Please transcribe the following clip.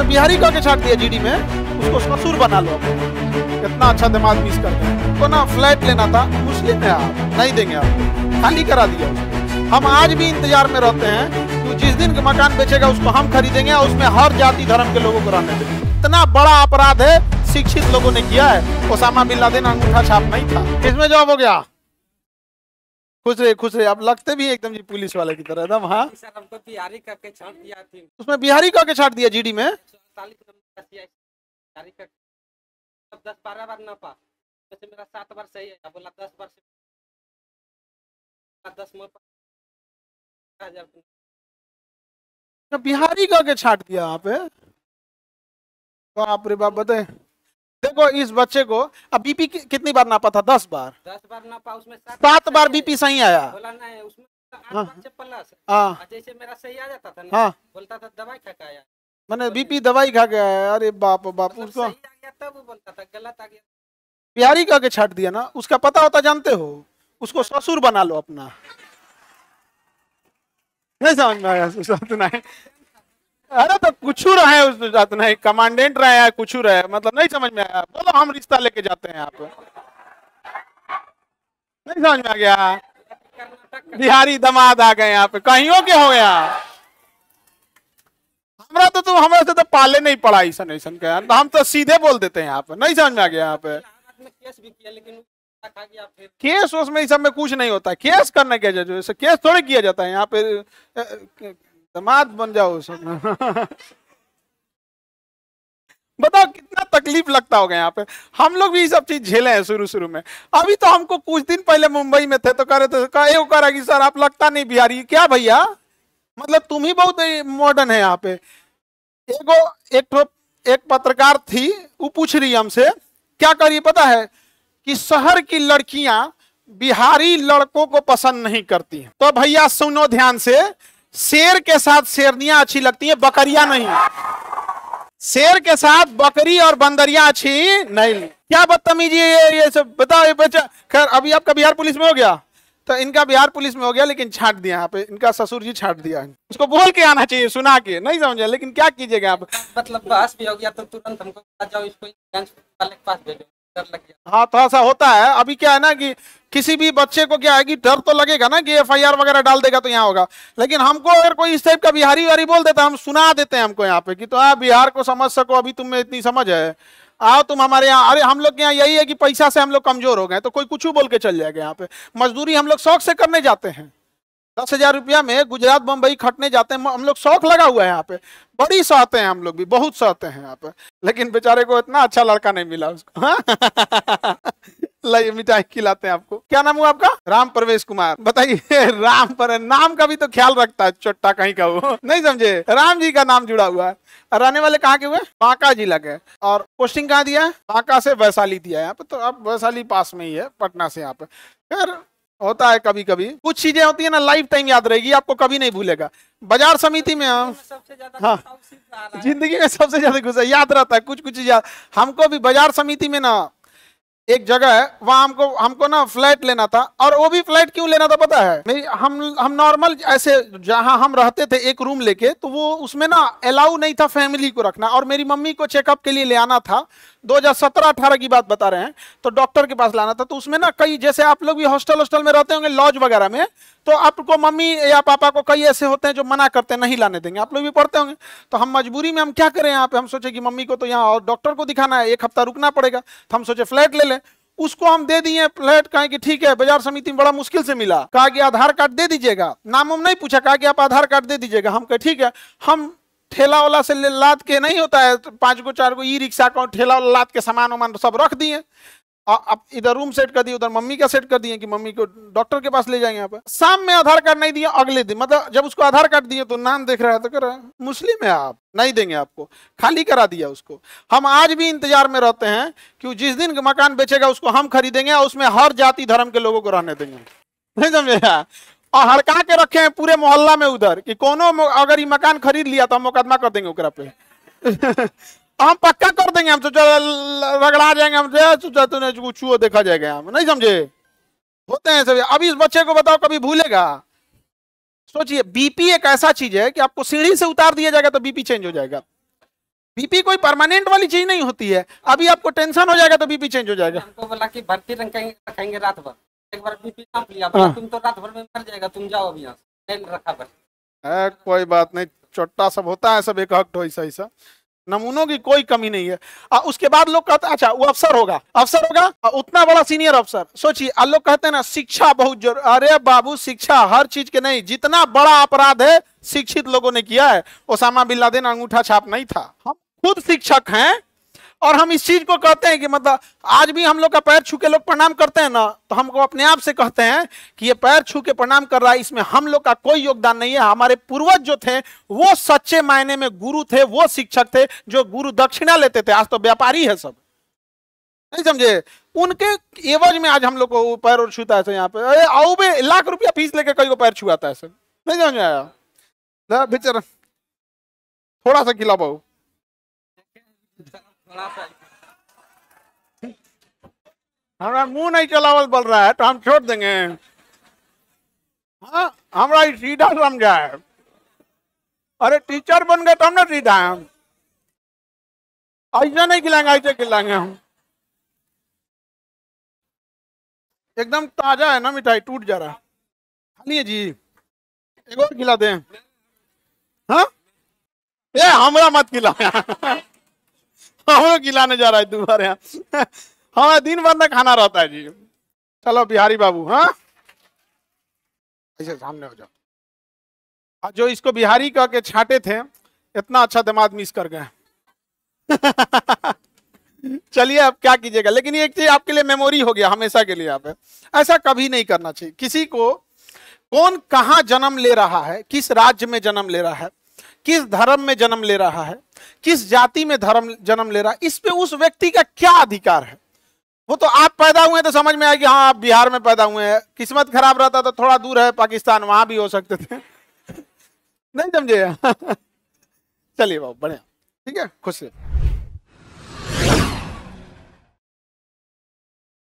उसमें बिहारी कह के छाट दिया जीडी में, उसको ससुर बना लो। कितना अच्छा दिमाग मिस करते हैं। तो ना फ्लैट लेना था, मुस्लिम है आप, नहीं देंगे आपको, खाली करा दिया उसको। हम आज भी इंतजार में रहते हैं कि जिस दिन मकान बेचेगा उसको हम खरीदेंगे और उसमें हर जाति धर्म के लोगों को रहने देंगे। इतना बड़ा अपराध है, शिक्षित लोगों ने किया है। ओसामा बिन लादेन अंगूठा छाप नहीं था। इसमें जवाब हो गया। खुश रहे। आप लगते भी एकदम जी पुलिस वाले की तरह एकदम। हाँ सर, हमको बिहारी करके छाट दिया थी। उसमें बिहारी कह के छाट दिया जीडी में। 10-12 बार ना पा, वैसे मेरा 7 बार सही है। बोला 10 बार से 10 में बिहारी कह के छाट दिया यहाँ पे। बाप रे बाप। बताए देखो इस बच्चे को अब बीपी कितनी बार नापा था? 10 बार। 10 बार नापा, उसमें 7 बार बीपी सही आया। बोला नहीं, उसमें 8 हाँ। बार से प्लस। हाँ जैसे मेरा सही आ जाता था ना, हाँ, बोलता था दवाई खा के आया। मैंने बीपी दवाई खा गया है। अरे बाप बाप। मतलब उसको सही आ गया तब वो बोलता था, गलत आ गया बिहारी कह के छाट दिया ना। उसका पता होता जानते हो, उसको ससुर बना लो अपना। नहीं समझ में आया? नहीं, अरे तो कुछ रहे उस नहीं, कमांडेंट रहे हैं, कुछ रहे, मतलब नहीं समझ में आया। बोलो हम रिश्ता लेके जाते हैं यहाँ पे। नहीं समझ में आ गया? बिहारी दामाद आ गए यहाँ पे, कहियों के हो गया। हमरा तो तुम हमारे से तो पाले नहीं पड़ा ऐसा के, हम तो सीधे बोल देते हैं यहाँ पे। नहीं समझ में आ गया? यहाँ पे केस भी किया, लेकिन खा गया। फिर केस उसमें इस सब में कुछ नहीं होता। केस करने के जैसे केस थोड़े किया जाता है यहाँ पे। दामाद बन जाओ सब। बताओ कितना तकलीफ लगता होगा यहाँ पे। हम लोग भी ये सब चीज झेले हैं शुरू में। अभी तो हमको कुछ दिन पहले मुंबई में थे तो कह रहे थे, कह रहा कि सर आप लगता नहीं बिहारी। क्या भैया, मतलब तुम ही बहुत मॉडर्न है यहाँ पे। एक पत्रकार थी, वो पूछ रही हमसे क्या करिए पता है कि शहर की लड़कियां बिहारी लड़कों को पसंद नहीं करती हैं। तो भैया सुनो ध्यान से, शेर के साथ शेरनियां अच्छी लगती हैं, बकरियां नहीं। शेर के साथ बकरी और बंदरियां अच्छी नहीं। क्या बदतमीजी है ये सब। बताओ ये बच्चा। खैर अभी आपका बिहार पुलिस में हो गया, तो इनका बिहार पुलिस में हो गया, लेकिन छाट दिया यहाँ पे। इनका ससुर जी छाट दिया। उसको बोल के आना चाहिए, सुना के। नहीं समझे, लेकिन क्या कीजिएगा आप। मतलब बहस भी हो गया तो तुरंत हमको आ जाओ, इसको वाले के पास भेजो। डर लग गया। हाँ थोड़ा सा होता है। अभी क्या है ना कि किसी भी बच्चे को क्या है कि डर तो लगेगा ना कि FIR वगैरह डाल देगा तो यहाँ होगा। लेकिन हमको अगर कोई इस टाइप का बिहारी वारी बोल देता, हम सुना देते हैं हमको यहाँ पे कि तो आप बिहार को समझ सको, अभी तुम्हें इतनी समझ है, आओ तुम हमारे यहाँ। अरे हम लोग के यहाँ यही है कि पैसा से हम लोग कमजोर हो गए, तो कोई कुछ बोल के चल जाएगा। यहाँ पे मजदूरी हम लोग शौक से करने जाते हैं। 10,000 रुपया में गुजरात बम्बई खटने जाते हैं हम लोग। शौक लगा हुआ है यहाँ पे, बड़ी सहते हैं हम लोग भी, बहुत सहते हैं यहाँ पे। लेकिन बेचारे को इतना अच्छा लड़का नहीं मिला उसको। लाइए मिठाई खिलाते हैं आपको। क्या नाम हुआ आपका? राम प्रवेश कुमार। बताइए राम पर नाम का भी तो ख्याल रखता है, चोट्टा कहीं का वो। नहीं समझे? राम जी का नाम जुड़ा हुआ है। और रहने वाले कहाँ के हुए? बांका जिला के। और पोस्टिंग कहाँ दिया है? बांका से वैशाली दिया है यहाँ पे। तो अब वैशाली पास में ही है पटना से यहाँ पे। फिर होता है कभी कभी कुछ चीजें होती है ना, लाइफ टाइम याद रहेगी, आपको कभी नहीं भूलेगा। बाजार समिति में हम सबसे ज्यादा हाँ जिंदगी में सबसे ज्यादा गुस्सा याद रहता है। कुछ याद। हमको भी बाजार समिति में ना एक जगह है, वहां हमको ना फ्लैट लेना था। और वो भी फ्लैट क्यों लेना था पता है? हम नॉर्मल ऐसे जहां हम रहते थे एक रूम लेके, तो वो उसमें ना अलाउ नहीं था फैमिली को रखना। और मेरी मम्मी को चेकअप के लिए ले आना था। 2017-18 की बात बता रहे हैं। तो डॉक्टर के पास लाना था। तो उसमें ना कई, जैसे आप लोग भी हॉस्टल में रहते होंगे, लॉज वगैरह में, तो आपको मम्मी या पापा को कई ऐसे होते हैं जो मना करते हैं, नहीं लाने देंगे। आप लोग भी पढ़ते होंगे। तो हम मजबूरी में हम क्या करें यहाँ पे, हम सोचे कि मम्मी को तो यहाँ डॉक्टर को दिखाना है, 1 हफ्ता रुकना पड़ेगा। तो हम सोचे फ्लैट ले लें। उसको हम दे दिए फ्लैट। कहा कि ठीक है, बाजार समिति में बड़ा मुश्किल से मिला। कहा कि आधार कार्ड दे दीजिएगा। नाम हम नहीं पूछा, कहा कि आप आधार कार्ड दे दीजिएगा। हम कहे ठीक है। हम ठेला वाला से लाद के, नहीं होता है 5 गो 4 गो ई रिक्शा को ठेला वाला लाद के सामान वामान सब रख दिए। अब इधर रूम सेट कर दिए, उधर मम्मी का सेट कर दिए कि मम्मी को डॉक्टर के पास ले जाएंगे। यहाँ पे शाम में आधार कार्ड नहीं दिया, अगले दिन मतलब जब उसको आधार कार्ड दिए तो नाम देख रहा है तो कह रहा है मुस्लिम है आप, नहीं देंगे आपको, खाली करा दिया उसको। हम आज भी इंतजार में रहते हैं कि जिस दिन मकान बेचेगा उसको हम खरीदेंगे और उसमें हर जाति धर्म के लोगों को रहने देंगे। नहीं समझे? और हड़का के रखे हैं पूरे मोहल्ला में उधर कि कोनो अगर ये मकान खरीद लिया तो हम मुकदमा कर देंगे ओकरा पे। हम पक्का कर देंगे, हम सोचा रगड़ा जाएंगे, हम सोचा तूने कुछ देखा जाएगा। हम नहीं समझे? होते हैं सब। अभी इस बच्चे को बताओ कभी भूलेगा? सोचिए बीपी एक ऐसा चीज है कि आपको सीढ़ी से उतार दिया जाएगा तो बीपी चेंज हो जाएगा। बीपी कोई परमानेंट वाली चीज नहीं होती है, अभी आपको टेंशन हो जाएगा तो बीपी चेंज हो जाएगा। हमको बोला कि भर्ती रखेंगे रात भर, एक बार बीपी नाप लिया, बोला तुम तो रात भर में मर जाएगा, तुम जाओ अभी यहाँ से, नहीं रखा भर्ती। कोई बात नहीं, छोटा सब होता है, सब एक हक ऐसा ऐसा, नमूनों की कोई कमी नहीं है। उसके बाद लोग कहते हैं अच्छा वो अफसर होगा, अफसर होगा, उतना बड़ा सीनियर अफसर, सोचिए लोग कहते हैं ना शिक्षा बहुत जरूरी। अरे बाबू शिक्षा हर चीज के नहीं, जितना बड़ा अपराध है शिक्षित लोगों ने किया है। ओसामा बिन लादेन अंगूठा छाप नहीं था। हम खुद शिक्षक हैं और हम इस चीज को कहते हैं कि मतलब आज भी हम लोग का पैर छू के लोग प्रणाम करते हैं ना, तो हमको अपने आप से कहते हैं कि ये पैर छू के प्रणाम कर रहा है, इसमें हम लोग का कोई योगदान नहीं है। हमारे पूर्वज जो थे वो सच्चे मायने में गुरु थे, वो शिक्षक थे जो गुरु दक्षिणा लेते थे। आज तो व्यापारी है सब, नहीं समझे, उनके एवज में आज हम लोग को पैर और छूता है। यहाँ पे अरे आओ बे, लाख रुपया फीस लेके कई को पैर छुआता है सब, नहीं समझ में आया। बेचारा थोड़ा सा खिला पाओ, हमारा मुंह नहीं चलावल बोल रहा है तो हम छोड़ देंगे। हाँ हमारा सीधा समझा है, अरे टीचर बन गए तो हम ना सीधा है, ऐसा नहीं खिलाएंगे, ऐसे खिलाएंगे हम। एकदम ताजा है ना मिठाई, टूट जा रहा। खालिए जी, एक और खिला दें। हाँ ये हमरा मत खिलाया हम लोग खिलाने जा रहा है तुम्हारे यहाँ हमारा दिन भर में खाना रहता है जी। चलो बिहारी बाबू, हाँ ऐसे सामने हो जाओ। जो इसको बिहारी कह के छाटे थे, इतना अच्छा दिमाग मिस कर गए चलिए अब क्या कीजिएगा, लेकिन ये एक चीज आपके लिए मेमोरी हो गया हमेशा के लिए। आप ऐसा कभी नहीं करना चाहिए। किसी को कौन कहाँ जन्म ले रहा है, किस राज्य में जन्म ले रहा है, किस धर्म में जन्म ले रहा है, किस जाति में धर्म जन्म ले रहा है, इस पे उस व्यक्ति का क्या अधिकार है। वो तो आप पैदा हुए तो समझ में आया कि हाँ आप बिहार में पैदा हुए हैं, किस्मत खराब रहता तो थोड़ा दूर है पाकिस्तान, वहां भी हो सकते थे नहीं समझे चलिए बाबू बढ़िया, ठीक है, खुश है।